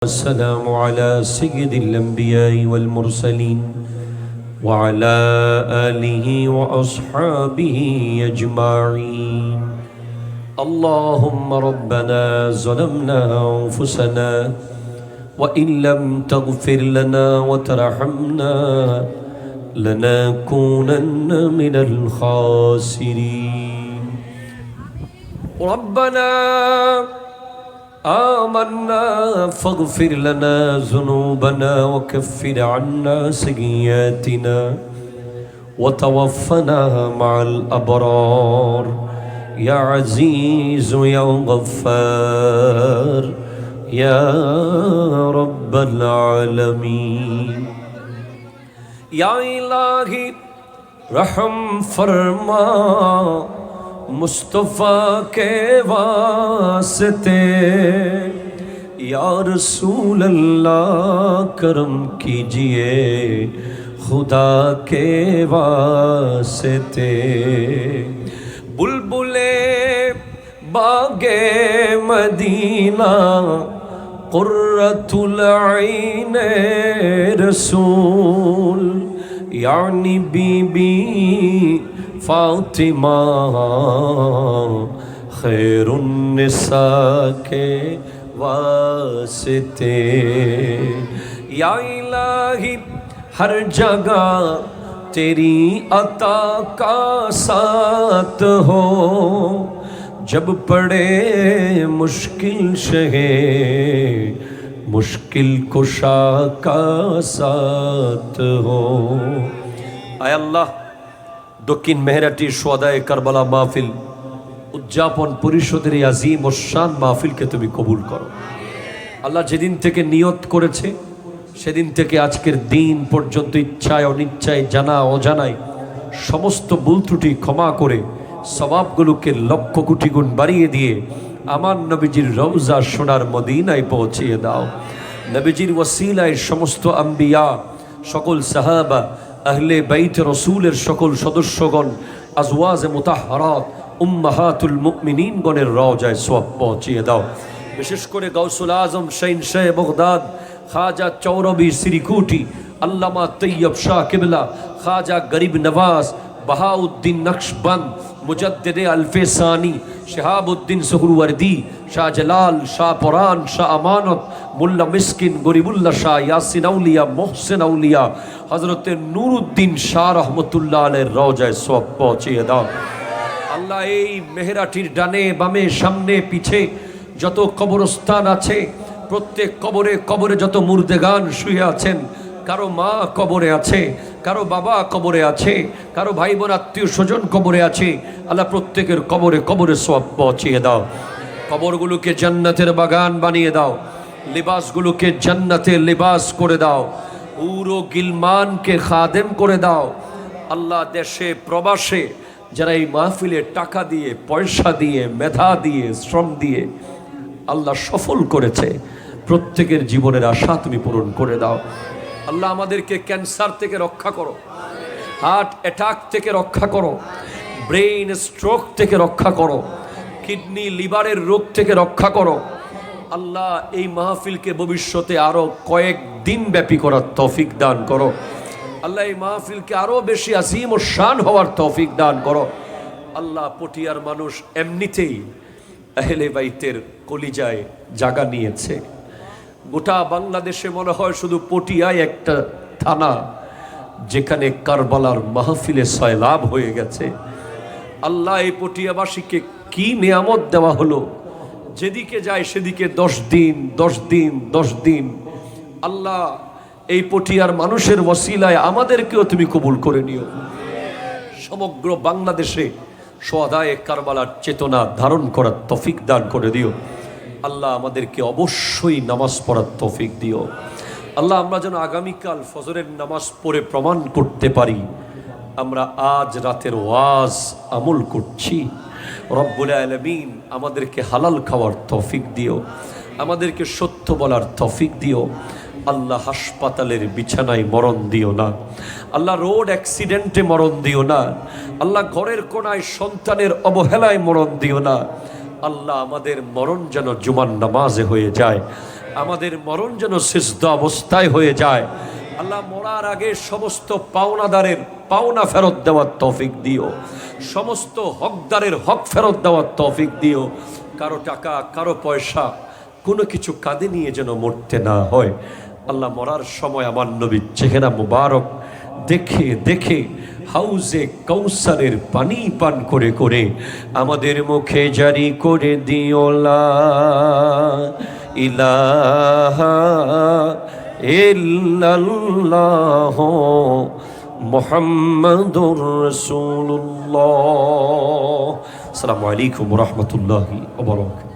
والسلام على سيد الأنبياء والمرسلين وعلى آله وأصحابه أجمعين. اللهم ربنا ظلمنا أنفسنا وإن لم تغفر لنا وترحمنا لنكونن من الخاسرين. ربنا آمنا فاغفر لنا ذنوبنا وكفر عنا سيئاتنا وتوفنا مع الأبرار يا عزيز يا غفار يا رب العالمين. या इलाही रहम फरमा मुस्तफ़ा के वास्ते, या रसूल अल्लाह करम कीजिए खुदा के वास्ते। बुलबुले बागे मदीना कुर्रतुल ऐन रसूल, यानी बीबी फातिमा खैरुन्निसा के वास्ते। या इलाही हर जगह तेरी अता का साथ हो, जब पड़े मुश्किल शहे मुश्किल कुशा का साथ हो। आय अल्लाह दक्षिण मेहराटिर সোহাদায়ে কারবালা মাহফিল উদযাপন পরিষদের এই আজিম ও শান মাহফিলকে তুমি কবুল করো আল্লাহ। যেদিন থেকে নিয়ত করেছে সেদিন থেকে আজকের দিন পর্যন্ত ইচ্ছায় অনিচ্ছায় জানা অজানায় সমস্ত ভুল ত্রুটি ক্ষমা করে সওয়াবগুলোকে লক্ষ কোটি গুণ বাড়িয়ে দিয়ে আমার নবীজির রওজা সোনার মদিনায় পৌঁছিয়ে দাও। নবীজির ওসিলায় সমস্ত আম্বিয়া, সকল সাহাবা, আহলে বাইত রসুলের সকল সদস্যগণ, আজওয়াজে মুতাহহারাত, উম্মাহাতুল মুমিনিন গণের রওজায় সওয়াব পৌঁছিয়ে দাও। বিশেষ করে গাউসুল আজম শাহ বগদাদ, খাজা চৌরবি শ্রীকুটি, আল্লামা তৈয়ব শাহ কিবলা, খাজা গরিব নওয়াজ, বাহাউদ্দিন নকশবন্দ, মুজদ্দিদে আলফে সানি, শিহাবুদ্দিন সুহরওয়ার্দী, শাহ জালাল, শাহ পরান, শাহ আমানত, মোল্লা মিসকিন, গরিবুল্লাহ শাহ, ইয়াসিন আউলিয়া, মোহসেন আউলিয়া, হযরতে নুরুদ্দিন শাহ রহমতুল্লাহ আলাইহির রওজায় সওয়াব পৌঁছিয়ে দাও। আল্লাহ এই মেহরাটির ডানে বামে সামনে পিছে যত কবরস্থান আছে, প্রত্যেক কবরে কবরে যত মুর্দেগান শুয়ে আছেন, কারো মা কবরে আছে, কারো বাবা কবরে আছে, কারো ভাই বোন আত্মীয় স্বজন কবরে আছে, আল্লাহ প্রত্যেকের কবরে কবরে সওয়াব পৌঁছিয়ে দাও। কবরগুলোকে জান্নাতের বাগান বানিয়ে দাও, লিবাসগুলোকে জান্নাতের লিবাস করে দাও, পুরো গিলমানকে খাদেম করে দাও। আল্লাহ দেশে প্রবাসে যারা এই মাহফিলে টাকা দিয়ে, পয়সা দিয়ে, মেধা দিয়ে, শ্রম দিয়ে আল্লাহ সফল করেছে, প্রত্যেকের জীবনের আশা তুমি পূরণ করে দাও। আল্লাহ আমাদেরকে ক্যান্সার থেকে রক্ষা করো, হার্ট অ্যাটাক থেকে রক্ষা করো, ব্রেইন স্ট্রোক থেকে রক্ষা করো, কিডনি লিভারের রোগ থেকে রক্ষা করো। আল্লাহ এই মাহফিলকে ভবিষ্যতে আরো কয়েক দিন ব্যাপী করার তৌফিক দান করো। আল্লাহ এই মাহফিলকে আরো বেশি আজিম ও শান হওয়ার তৌফিক দান করো। আল্লাহ পটিয়ার মানুষ এমনিতেই আহলে বাইতের কলিজায় জায়গা নিয়েছে। গোটা বাংলাদেশে মনে হয় শুধু পটিয়ায় একটা থানা যেখানে কারবালার মাহফিলে সয়লাভ হয়ে গেছে। আল্লাহ এই পটিয়াবাসীকে কি নিয়ামত দেওয়া হলো, যেদিকে যায় সেদিকে 10 দিন 10 দিন 10 দিন। আল্লাহ এই পটিয়ার মানুষের ওসিলায় আমাদেরকেও তুমি কবুল করে নিও। সমগ্র বাংলাদেশে সোহাদায়ে কারবালার চেতনা ধারণ করার তৌফিক দান করে দিও। আল্লাহ আমাদেরকে অবশ্যই নামাজ পড়ার তৌফিক দিও। আল্লাহ আমরা যেন আগামীকাল ফজরের নামাজ পড়ে প্রমাণ করতে পারি আমরা আজ রাতের ওয়াজ আমল করছি। রব্বুল আলামিন আমাদেরকে হালাল খাওয়ার তৌফিক দিও, আমাদেরকে সত্য বলার তৌফিক দিও। আল্লাহ হাসপাতালের বিছানায় মরণ দিও না, আল্লাহ রোড অ্যাক্সিডেন্টে মরণ দিও না, আল্লাহ ঘরের কোনায় সন্তানের অবহেলায় মরণ দিও না। আল্লাহ আমাদের মরণ যেন জুমার নামাজে হয়ে যায়। আমাদের মরণ যেন সিজদা অবস্থায় হয়ে যায়। আল্লাহ মরার আগে সমস্ত পাওনাদারের পাওনা ফেরত দেওয়ার তৌফিক দিও, সমস্ত হকদারের হক ফেরত দেওয়ার তৌফিক দিও। কারো টাকা কারো পয়সা কোনো কিছু কাঁধে নিয়ে যেন মরতে না হয়। আল্লাহ মরার সময় আমার নবীর চেহারা মুবারক দেখে দেখে হাউজে কৌসারের পানি পান করে করে আমাদের মুখে জারি করে দিও লা ইলাহা ইল্লাল্লাহ মুহাম্মাদুর রাসূলুল্লাহ। আসসালামু আলাইকুম ওয়া রাহমাতুল্লাহি ওয়া বারাকাতুহু।